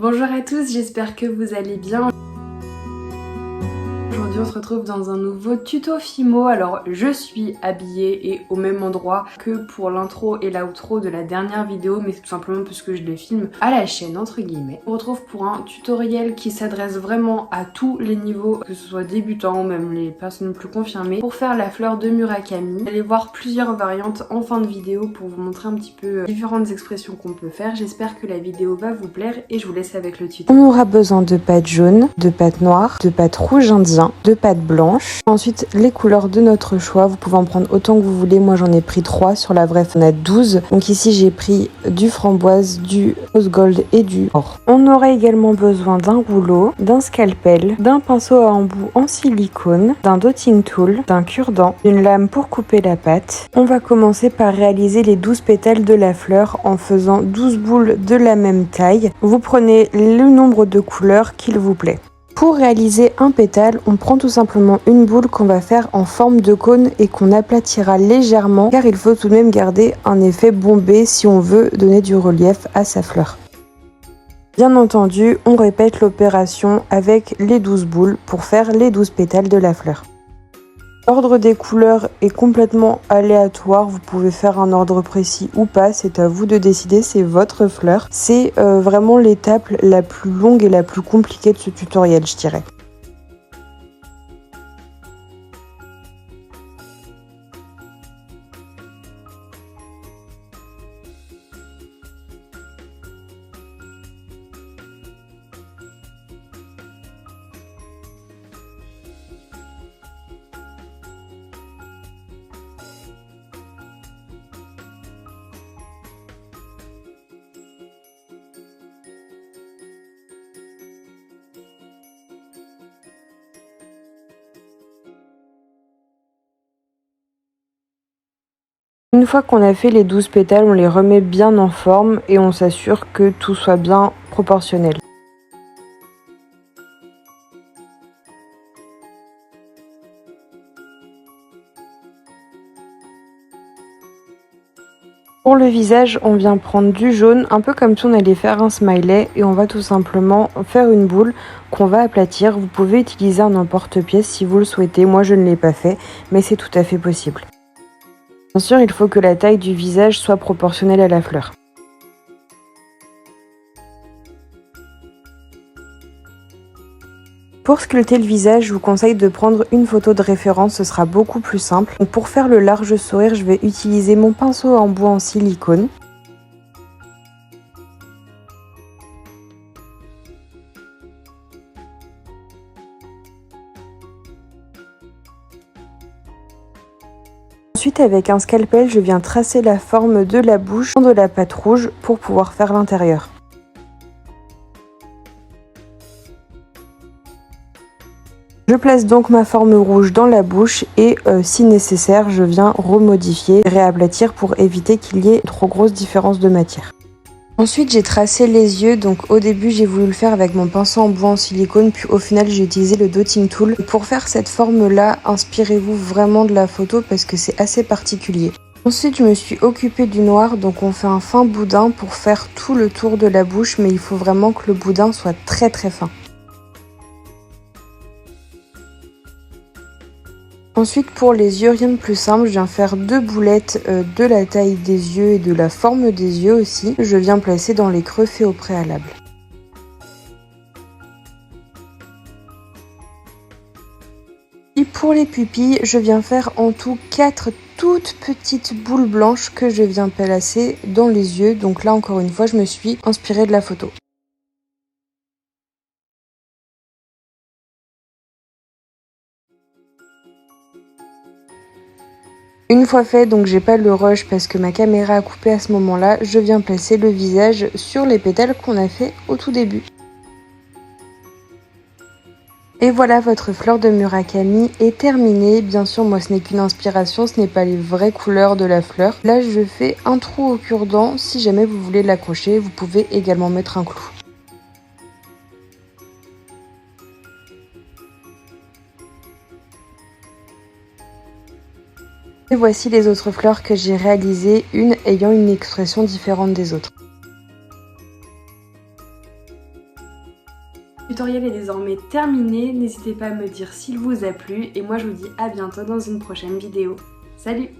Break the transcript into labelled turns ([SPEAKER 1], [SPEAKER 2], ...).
[SPEAKER 1] Bonjour à tous, j'espère que vous allez bien. Aujourd'hui on se retrouve dans un nouveau tuto Fimo. Alors je suis habillée et au même endroit que pour l'intro et l'outro de la dernière vidéo, mais c'est tout simplement parce que je les filme à la chaîne entre guillemets. On se retrouve pour un tutoriel qui s'adresse vraiment à tous les niveaux, que ce soit débutants ou même les personnes plus confirmées, pour faire la fleur de Murakami. Vous allez voir plusieurs variantes en fin de vidéo pour vous montrer un petit peu différentes expressions qu'on peut faire. J'espère que la vidéo va vous plaire et je vous laisse avec le tuto.
[SPEAKER 2] On aura besoin de pâte jaune, de pâte noire, de pâte rouge indien, de pâte blanche. Ensuite, les couleurs de notre choix. Vous pouvez en prendre autant que vous voulez. Moi, j'en ai pris 3. Sur la vraie, on a 12. Donc ici, j'ai pris du framboise, du rose gold et du or. On aura également besoin d'un rouleau, d'un scalpel, d'un pinceau à embout en silicone, d'un dotting tool, d'un cure-dent, d'une lame pour couper la pâte. On va commencer par réaliser les 12 pétales de la fleur en faisant 12 boules de la même taille. Vous prenez le nombre de couleurs qu'il vous plaît. Pour réaliser un pétale, on prend tout simplement une boule qu'on va faire en forme de cône et qu'on aplatira légèrement car il faut tout de même garder un effet bombé si on veut donner du relief à sa fleur. Bien entendu, on répète l'opération avec les 12 boules pour faire les 12 pétales de la fleur. L'ordre des couleurs est complètement aléatoire, vous pouvez faire un ordre précis ou pas, c'est à vous de décider, c'est votre fleur. C'est vraiment l'étape la plus longue et la plus compliquée de ce tutoriel, je dirais. Une fois qu'on a fait les 12 pétales, on les remet bien en forme et on s'assure que tout soit bien proportionnel. Pour le visage, on vient prendre du jaune, un peu comme si on allait faire un smiley, et on va tout simplement faire une boule qu'on va aplatir. Vous pouvez utiliser un emporte-pièce si vous le souhaitez. Moi, je ne l'ai pas fait, mais c'est tout à fait possible. Bien sûr, il faut que la taille du visage soit proportionnelle à la fleur. Pour sculpter le visage, je vous conseille de prendre une photo de référence, ce sera beaucoup plus simple. Donc pour faire le large sourire, je vais utiliser mon pinceau en bois en silicone. Ensuite, avec un scalpel, je viens tracer la forme de la bouche de la pâte rouge pour pouvoir faire l'intérieur. Je place donc ma forme rouge dans la bouche et si nécessaire, je viens remodifier, réaplatir pour éviter qu'il y ait trop grosse différence de matière. Ensuite, j'ai tracé les yeux, donc au début j'ai voulu le faire avec mon pinceau en bois en silicone, puis au final j'ai utilisé le dotting tool. Pour faire cette forme-là, inspirez-vous vraiment de la photo parce que c'est assez particulier. Ensuite, je me suis occupée du noir, donc on fait un fin boudin pour faire tout le tour de la bouche, mais il faut vraiment que le boudin soit très très fin. Ensuite, pour les yeux, rien de plus simple, je viens faire 2 boulettes de la taille des yeux et de la forme des yeux aussi. Je viens placer dans les creux faits au préalable. Et pour les pupilles, je viens faire en tout 4 toutes petites boules blanches que je viens placer dans les yeux. Donc là, encore une fois, je me suis inspirée de la photo. Une fois fait, donc j'ai pas le rush parce que ma caméra a coupé à ce moment-là, je viens placer le visage sur les pétales qu'on a fait au tout début. Et voilà, votre fleur de Murakami est terminée. Bien sûr, moi ce n'est qu'une inspiration, ce n'est pas les vraies couleurs de la fleur. Là, je fais un trou au cure-dent. Si jamais vous voulez l'accrocher, vous pouvez également mettre un clou. Et voici les autres fleurs que j'ai réalisées, une ayant une expression différente des autres.
[SPEAKER 1] Le tutoriel est désormais terminé, n'hésitez pas à me dire s'il vous a plu et moi je vous dis à bientôt dans une prochaine vidéo. Salut!